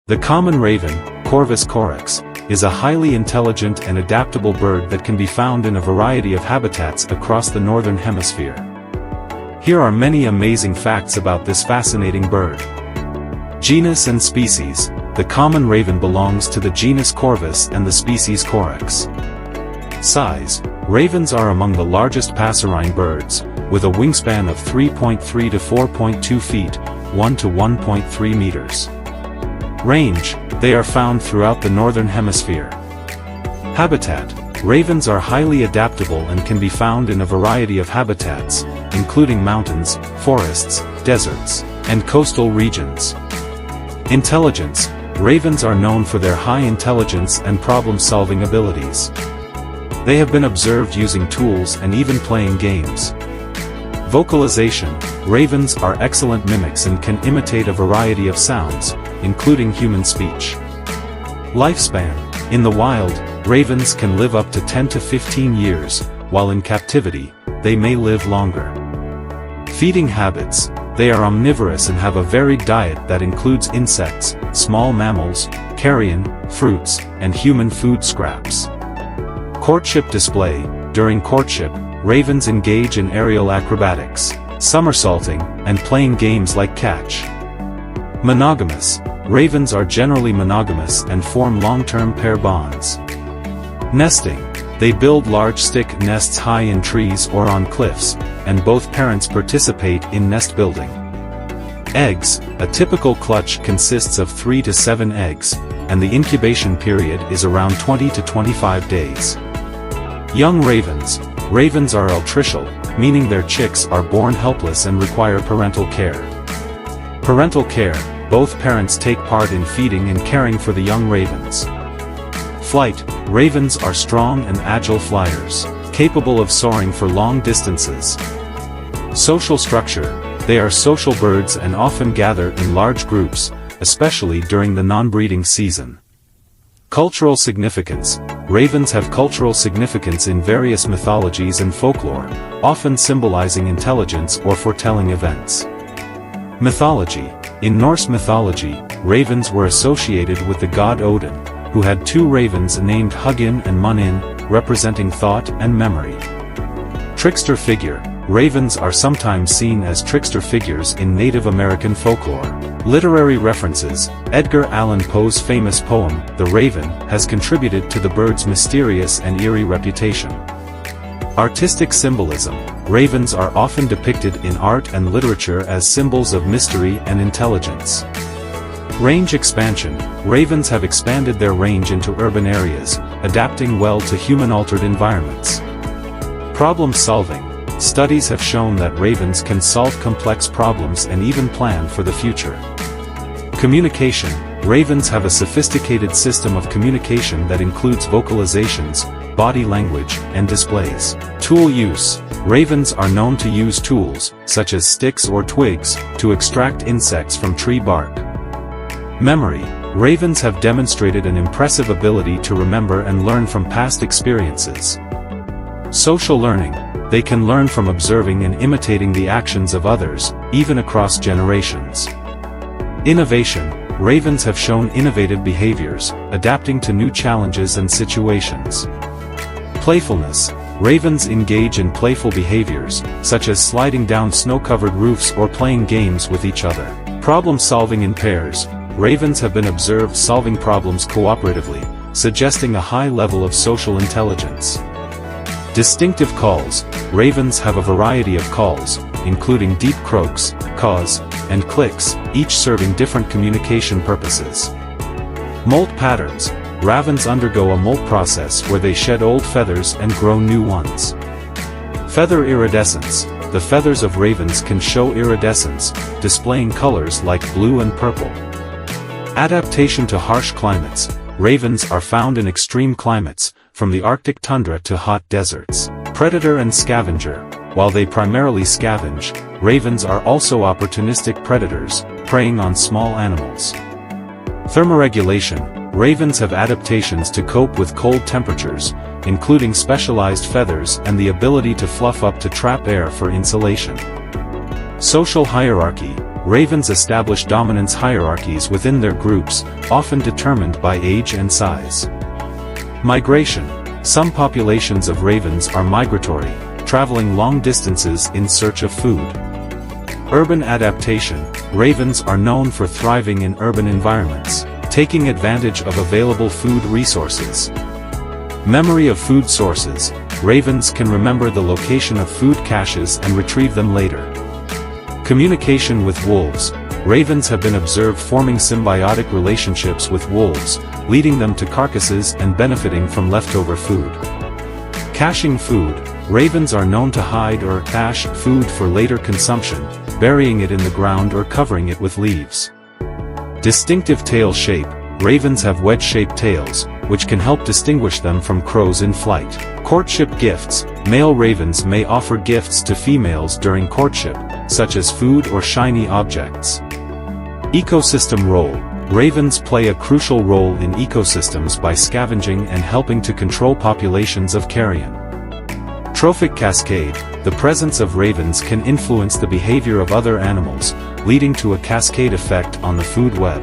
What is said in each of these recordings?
The common raven, Corvus corax, is a highly intelligent and adaptable bird that can be found in a variety of habitats across the Northern Hemisphere. Here are many amazing facts about this fascinating bird. Genus and species. The common raven belongs to the genus Corvus and the species corax. Size. Ravens are among the largest passerine birds, with a wingspan of 3.3 to 4.2 feet, 1 to 1.3 meters. Range. They are found throughout the Northern Hemisphere. Habitat. Ravens are highly adaptable and can be found in a variety of habitats, including mountains, forests, deserts, and coastal regions. Intelligence. Ravens are known for their high intelligence and problem-solving abilities. They have been observed using tools and even playing games. Vocalization. Ravens are excellent mimics and can imitate a variety of sounds, including human speech. Lifespan. In the wild, ravens can live up to 10 to 15 years, while in captivity, they may live longer. Feeding habits. They are omnivorous and have a varied diet that includes insects, small mammals, carrion, fruits, and human food scraps. Courtship display. During courtship, ravens engage in aerial acrobatics, somersaulting, and playing games like catch. Monogamous. Ravens are generally monogamous and form long-term pair bonds. Nesting. They build large stick nests high in trees or on cliffs, and both parents participate in nest building. Eggs. A typical clutch consists of 3 to 7 eggs, and the incubation period is around 20 to 25 days. Young ravens. Ravens are altricial, meaning their chicks are born helpless and require parental care. Parental care. Both parents take part in feeding and caring for the young ravens. Flight. Ravens are strong and agile flyers, capable of soaring for long distances. Social structure. They are social birds and often gather in large groups, especially during the non-breeding season. Cultural significance. Ravens have cultural significance in various mythologies and folklore, often symbolizing intelligence or foretelling events. Mythology. In Norse mythology, ravens were associated with the god Odin, who had two ravens named Hugin and Munin, representing thought and memory. Trickster figure. Ravens are sometimes seen as trickster figures in Native American folklore. Literary references. Edgar Allan Poe's famous poem, The Raven, has contributed to the bird's mysterious and eerie reputation. Artistic symbolism. Ravens are often depicted in art and literature as symbols of mystery and intelligence. Range expansion. Ravens have expanded their range into urban areas, adapting well to human-altered environments. Problem solving. Studies have shown that ravens can solve complex problems and even plan for the future. Communication. Ravens have a sophisticated system of communication that includes vocalizations, body language, and displays. Tool use. Ravens are known to use tools, such as sticks or twigs, to extract insects from tree bark. Memory. Ravens have demonstrated an impressive ability to remember and learn from past experiences. Social learning. They can learn from observing and imitating the actions of others, even across generations. Innovation. Ravens have shown innovative behaviors, adapting to new challenges and situations. Playfulness. Ravens engage in playful behaviors, such as sliding down snow-covered roofs or playing games with each other. Problem solving in pairs. Ravens have been observed solving problems cooperatively, suggesting a high level of social intelligence. Distinctive calls. Ravens have a variety of calls, including deep croaks, caws, and clicks, each serving different communication purposes. Molt patterns. Ravens undergo a molt process where they shed old feathers and grow new ones. Feather iridescence. The feathers of ravens can show iridescence, displaying colors like blue and purple. Adaptation to harsh climates. Ravens are found in extreme climates, from the Arctic tundra to hot deserts. Predator and scavenger. While they primarily scavenge, ravens are also opportunistic predators, preying on small animals. Thermoregulation. Ravens have adaptations to cope with cold temperatures, including specialized feathers and the ability to fluff up to trap air for insulation. Social hierarchy. ravens establish dominance hierarchies within their groups, often determined by age and size. Migration. Some populations of ravens are migratory, traveling long distances in search of food. Urban adaptation. Ravens are known for thriving in urban environments, taking advantage of available food resources. Memory of food sources. Ravens can remember the location of food caches and retrieve them later. Communication with wolves. Ravens have been observed forming symbiotic relationships with wolves, leading them to carcasses and benefiting from leftover food. Caching food. Ravens are known to hide or cache food for later consumption, burying it in the ground or covering it with leaves. Distinctive tail shape. Ravens have wedge-shaped tails, which can help distinguish them from crows in flight. Courtship gifts. Male ravens may offer gifts to females during courtship, such as food or shiny objects. Ecosystem role. Ravens play a crucial role in ecosystems by scavenging and helping to control populations of carrion. Trophic cascade. The presence of ravens can influence the behavior of other animals, leading to a cascade effect on the food web.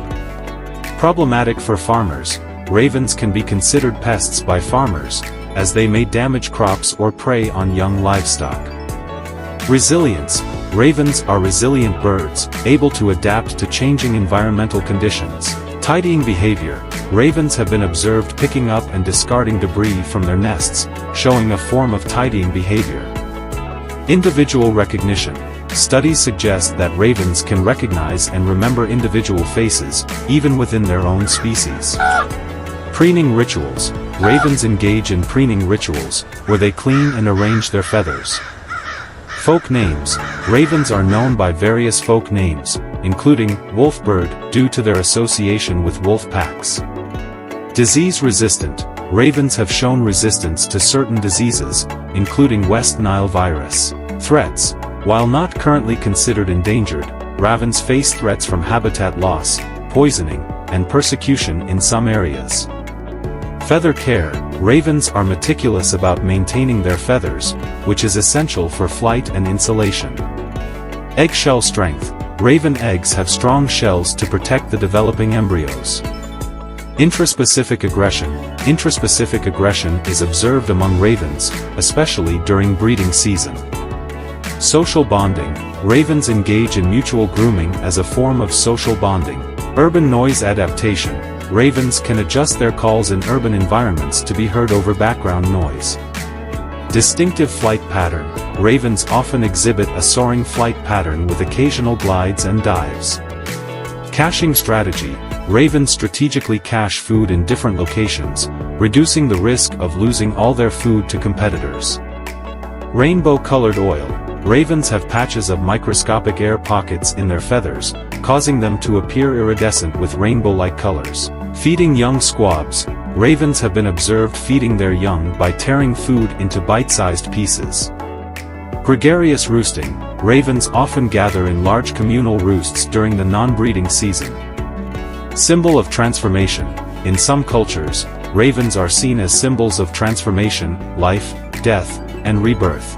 Problematic for farmers. Ravens can be considered pests by farmers, as they may damage crops or prey on young livestock. Resilience. Ravens are resilient birds, able to adapt to changing environmental conditions. Tidying behavior. Ravens have been observed picking up and discarding debris from their nests, showing a form of tidying behavior. Individual recognition. Studies suggest that ravens can recognize and remember individual faces, even within their own species. Preening rituals. Ravens engage in preening rituals, where they clean and arrange their feathers. Folk names. Ravens are known by various folk names, including wolfbird, due to their association with wolf packs. Disease-resistant. Ravens have shown resistance to certain diseases, including West Nile virus. Threats. While not currently considered endangered, ravens face threats from habitat loss, poisoning, and persecution in some areas. Feather care. Ravens are meticulous about maintaining their feathers, which is essential for flight and insulation. Eggshell strength. Raven eggs have strong shells to protect the developing embryos. Intraspecific aggression. Intraspecific aggression is observed among ravens, especially during breeding season. Social bonding. Ravens engage in mutual grooming as a form of social bonding. Urban noise adaptation. Ravens can adjust their calls in urban environments to be heard over background noise. Distinctive flight pattern. Ravens often exhibit a soaring flight pattern with occasional glides and dives. Caching strategy. Ravens strategically cache food in different locations, reducing the risk of losing all their food to competitors. Rainbow-colored oil. Ravens have patches of microscopic air pockets in their feathers, causing them to appear iridescent with rainbow-like colors. Feeding young squabs. Ravens have been observed feeding their young by tearing food into bite-sized pieces. Gregarious roosting. Ravens often gather in large communal roosts during the non-breeding season. Symbol of transformation. In some cultures, ravens are seen as symbols of transformation, life, death, and rebirth.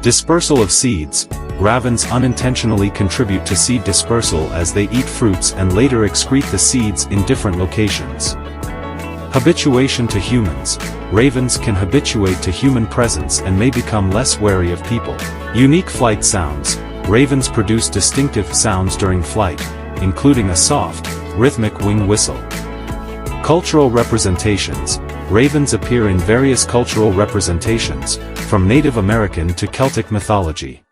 Dispersal of seeds. Ravens unintentionally contribute to seed dispersal as they eat fruits and later excrete the seeds in different locations. Habituation to humans. Ravens can habituate to human presence and may become less wary of people. Unique flight sounds. Ravens produce distinctive sounds during flight, including a soft, rhythmic wing whistle. Cultural representations. Ravens appear in various cultural representations, from Native American to Celtic mythology.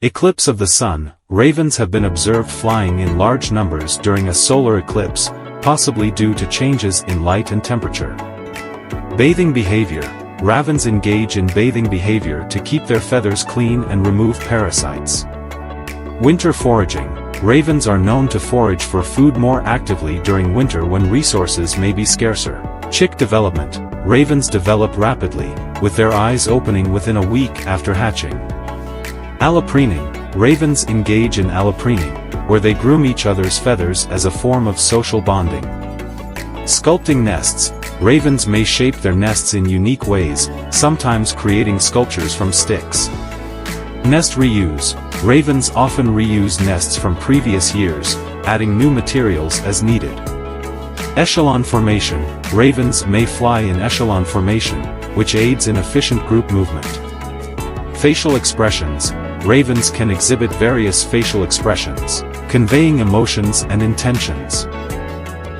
Eclipse of the sun. Ravens have been observed flying in large numbers during a solar eclipse, possibly due to changes in light and temperature. Bathing behavior. Ravens engage in bathing behavior to keep their feathers clean and remove parasites. Winter foraging. Ravens are known to forage for food more actively during winter when resources may be scarcer. Chick development. Ravens develop rapidly, with their eyes opening within a week after hatching. Allopreening. Ravens engage in allopreening, where they groom each other's feathers as a form of social bonding. Sculpting nests. Ravens may shape their nests in unique ways, sometimes creating sculptures from sticks. Nest reuse. Ravens often reuse nests from previous years, adding new materials as needed. Echelon formation. Ravens may fly in echelon formation, which aids in efficient group movement. Facial expressions. Ravens can exhibit various facial expressions, conveying emotions and intentions.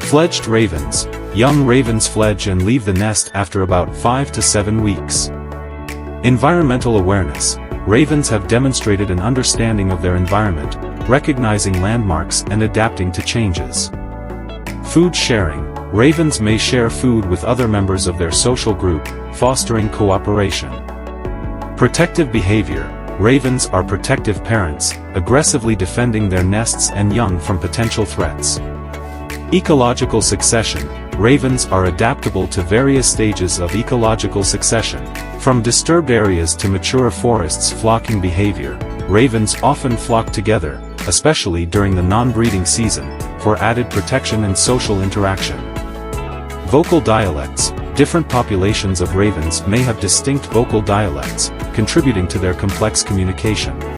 Fledged ravens. Young ravens fledge and leave the nest after about 5 to 7 weeks. Environmental awareness. Ravens have demonstrated an understanding of their environment, recognizing landmarks and adapting to changes. Food sharing. Ravens may share food with other members of their social group, fostering cooperation. Protective behavior. Ravens are protective parents, aggressively defending their nests and young from potential threats. Ecological succession. Ravens are adaptable to various stages of ecological succession. From disturbed areas to mature forests. Flocking behavior. Ravens often flock together, especially during the non-breeding season, for added protection and social interaction. Vocal dialects. Different populations of ravens may have distinct vocal dialects, contributing to their complex communication.